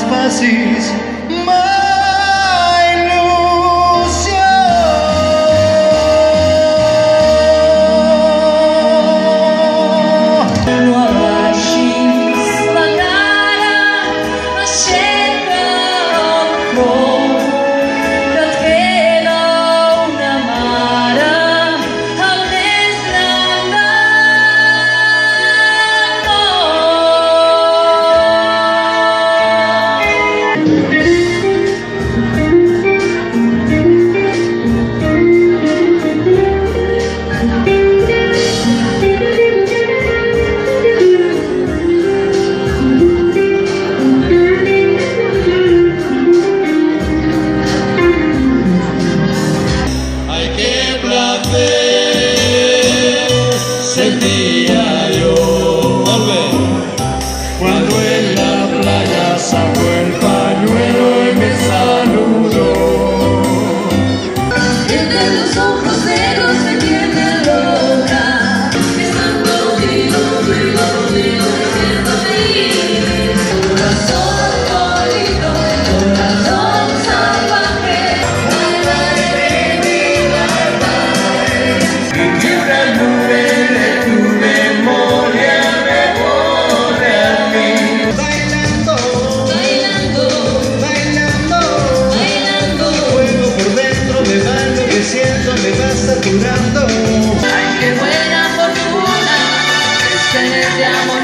Facis sentía yo cuando en la playa sacó el pañuelo y me saludó. Entre los ojos negros me tiene loca, estando contigo, siento feliz. Corazón bonito, corazón salvaje, me va saturando. ay, qué buena fortuna es tener de amor.